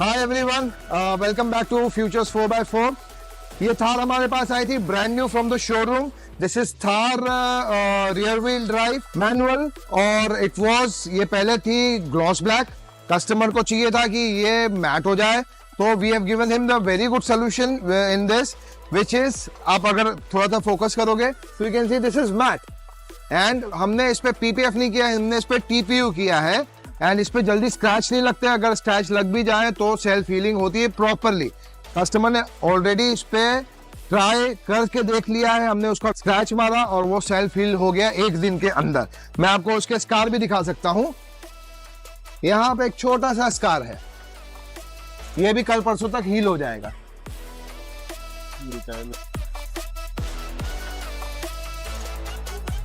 Hi everyone, welcome back to futures 4x4। ये थार हमारे पास आई थी brand new from the showroom. This is Thar rear wheel drive manual और इट वाज, ये पहले थी ग्लॉस ब्लैक। कस्टमर को चाहिए था कि ये मैट हो जाए, तो we have given him the very good solution in this, which is, आप अगर थोड़ा सा फोकस करोगे तो you can see this is mat. And हमने इस पे पीपीएफ नहीं किया, हमने इस पे टीपीयू किया है। एंड इस पे जल्दी स्क्रैच नहीं लगते, अगर स्क्रैच लग भी जाए तो सेल्फ हीलिंग होती है प्रॉपरली। कस्टमर ने ऑलरेडी इस पे ट्राई करके देख लिया है, हमने उसका स्क्रैच मारा और वो सेल्फ हील हो गया 1 दिन के अंदर। मैं आपको उसके स्कार भी दिखा सकता हूं। यहाँ पे एक छोटा सा स्कार है, ये भी कल परसों तक हील हो जाएगा।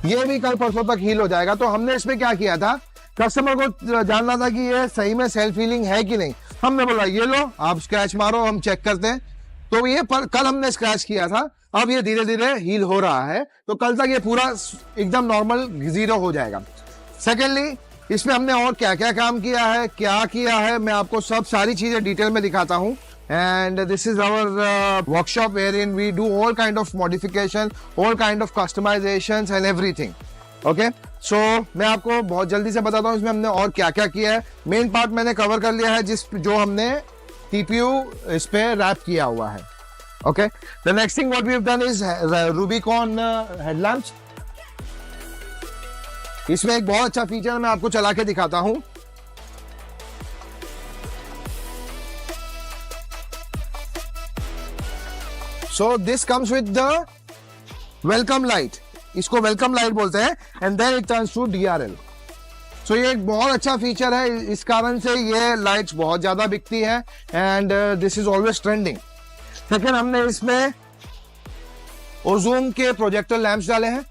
ये भी कल परसों तक हील हो जाएगा। तो हमने इसमें क्या किया था, कस्टमर को जानना था कि ये सही में सेल्फ हीलिंग है कि नहीं। हमने बोला ये लो आप स्क्रैच मारो, हम चेक करते हैं। तो ये कल हमने स्क्रैच किया था, अब ये धीरे धीरे हील हो रहा है, तो कल तक ये पूरा एकदम नॉर्मल 0 हो जाएगा। सेकेंडली, इसमें हमने और क्या क्या काम किया है, क्या किया है, मैं आपको सब सारी चीजें डिटेल में दिखाता हूँ। And this is our workshop wherein we do all kind of modification, all kind of customizations and everything. Okay? So मैं आपको बहुत जल्दी से बताता हूँ इसमें हमने और क्या क्या किया है। मेन पार्ट मैंने कवर कर लिया है, जो हमने TPU इस पे रैप किया हुआ है। Okay? The next thing what we have done is Rubicon headlamps. इसमें एक बहुत अच्छा फीचर मैं आपको चला के दिखाता हूँ। So this comes with the welcome light, इसको welcome light बोलते हैं, and then it turns to DRL. So ये एक बहुत अच्छा फीचर है, इस कारण से ये लाइट्स बहुत ज्यादा बिकती है and this is always trending. Second, हमने इसमें ओजूम के प्रोजेक्टर लैंप्स डाले हैं।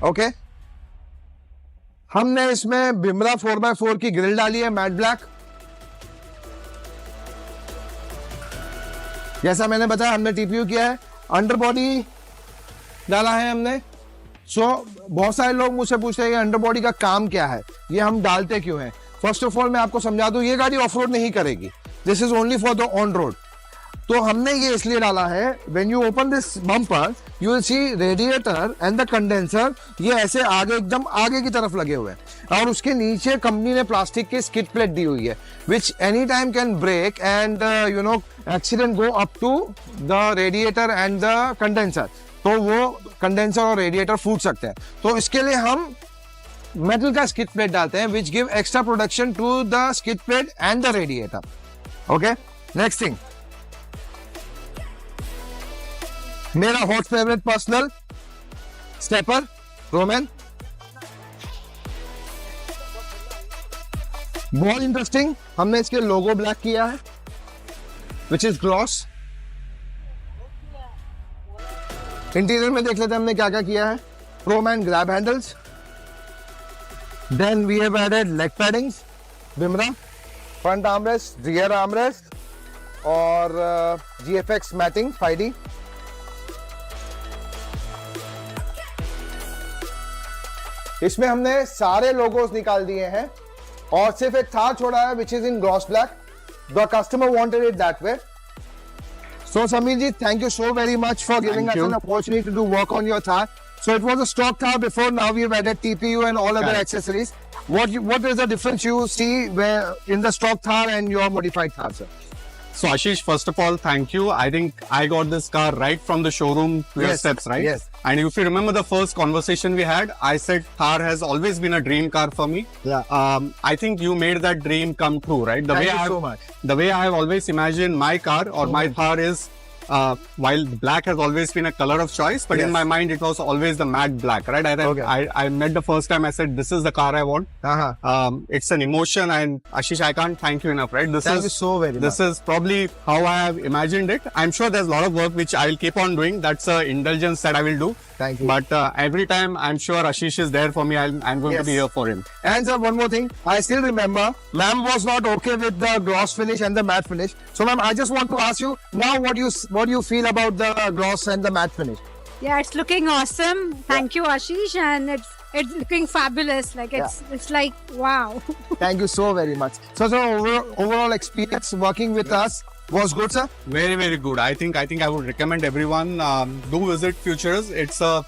ओके, हमने इसमें बिमरा 4x4 की ग्रिल डाली है, मैट ब्लैक। जैसा मैंने बताया हमने टीपीयू किया है, अंडर बॉडी डाला है हमने। बहुत सारे लोग मुझसे पूछते हैं कि अंडर बॉडी का काम क्या है, ये हम डालते क्यों हैं। फर्स्ट ऑफ ऑल मैं आपको समझा दूं, ये गाड़ी ऑफ रोड नहीं करेगी, this is only for the on road. तो हमने ये इसलिए डाला है, when you open this bumper you will see radiator and the condenser, ये ऐसे आगे एकदम आगे की तरफ लगे हुए हैं, और उसके नीचे कंपनी ने प्लास्टिक की स्किड प्लेट दी हुई है, which any time can break and you know accident go up to the radiator and the condenser. तो वो कंडेंसर और रेडिएटर फूट सकते हैं, तो इसके लिए हम मेटल का स्किड प्लेट डालते हैं, which give extra protection to the skid plate and the radiator. Okay, next thing, मेरा hot favourite personal stepper Roman, बहुत इंटरेस्टिंग। हमने इसके लोगो ब्लैक किया है, विच इज ग्लॉस। इंटीरियर में देख लेते हैं हमने क्या क्या किया है। Proman grab handles, then we have added leg paddings, बिमरा, फ्रंट आर्मरेस्ट, रियर आर्मरेस्ट और GFX मैटिंग 5D। इसमें हमने सारे लोगोस निकाल दिए हैं और सिर्फ एक थार छोड़ा है, which is in gloss black. The customer wanted it that way. So Samir ji, thank you so very much for giving us an opportunity to do work on your Thar. So it was a stock Thar before, now we've added TPU and all other accessories. What is the difference you see where in the stock Thar and your modified Thar, sir? So Ashish, first of all, thank you. I think I got this car right from the showroom to your steps, right? Yes. And if you remember the first conversation we had, I said Thar has always been a dream car for me. Yeah. I think you made that dream come true, right? Thank you so much. The way I have always imagined my car or my Thar is, while black has always been a color of choice, but in my mind it was always the matte black, right? I met the first time, I said, this is the car I want. It's an emotion, and Ashish, I can't thank you enough, right? Thank you so very much. This is probably how I have imagined it. I'm sure there's a lot of work which I'll keep on doing. That's an indulgence that I will do. Thank you. But every time I'm sure Ashish is there for me, I'm going to be here for him. And sir, one more thing. I still remember, ma'am was not okay with the gloss finish and the matte finish. So ma'am, I just want to ask you, now what do you feel about the gloss and the matte finish? Yeah, it's looking awesome. Thank you, Ashish, and it's looking fabulous. Like it's like wow. Thank you so very much. So overall experience working with us was good, sir. Very, very good. I think I would recommend everyone do visit Futures. It's a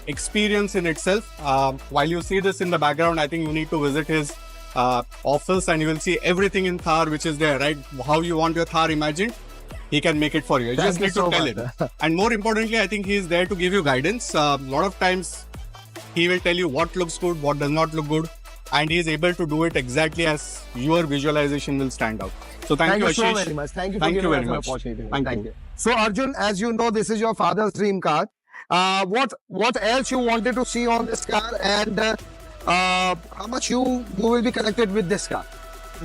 experience in itself. While you see this in the background, I think you need to visit his office and you will see everything in Thar which is there, right? How you want your Thar imagined, he can make it for you. You just need to tell him. And more importantly, I think he is there to give you guidance. A lot of times he will tell you what looks good, what does not look good, and he is able to do it exactly as your visualization will stand out. So thank you, Ashish. So very much. Thank you for Thank you giving very us an much. opportunity. Thank you. So Arjun, as you know, this is your father's dream car. What else you wanted to see on this car, and how much you will be connected with this car?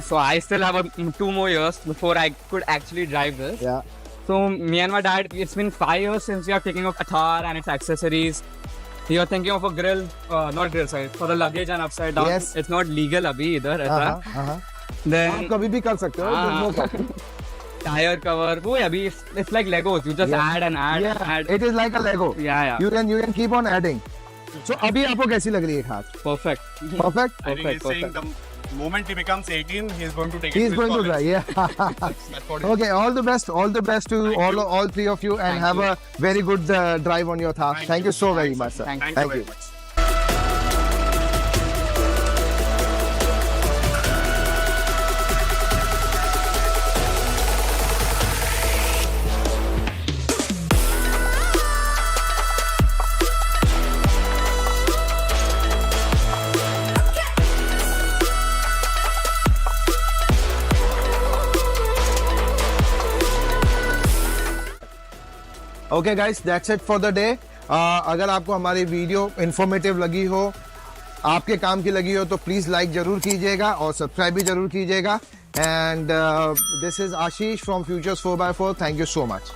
So I still have 2 more years before I could actually drive this. Yeah. So me and my dad, it's been 5 years since we are taking up a Thar and its accessories. We are thinking of a grill, not grill, sorry, for the luggage and upside down. Yes. It's not legal abhi idhar. आप Then कभी भी कर सकते हो. There's no problem. tire cover, वो abhi it's like Legos. You just add and add and add. It is like a Lego. Yeah. You can keep on adding. So अभी आपको कैसी लग रही है car? Perfect. Perfect. I think he's saying the moment he becomes 18, he's going to take it. He's to going to college. drive. Yeah. That's what he- Okay. All the best to all 3 of you, and have a very good drive on your Thar. Thank you so very much, sir. Thank you. Thank you very much. Okay guys, that's it for the day. अगर आपको हमारी video informative लगी हो, आपके काम की लगी हो, तो प्लीज लाइक जरूर कीजिएगा और सब्सक्राइब भी जरूर कीजिएगा. And this is Ashish from futures 4x4. Thank you so much.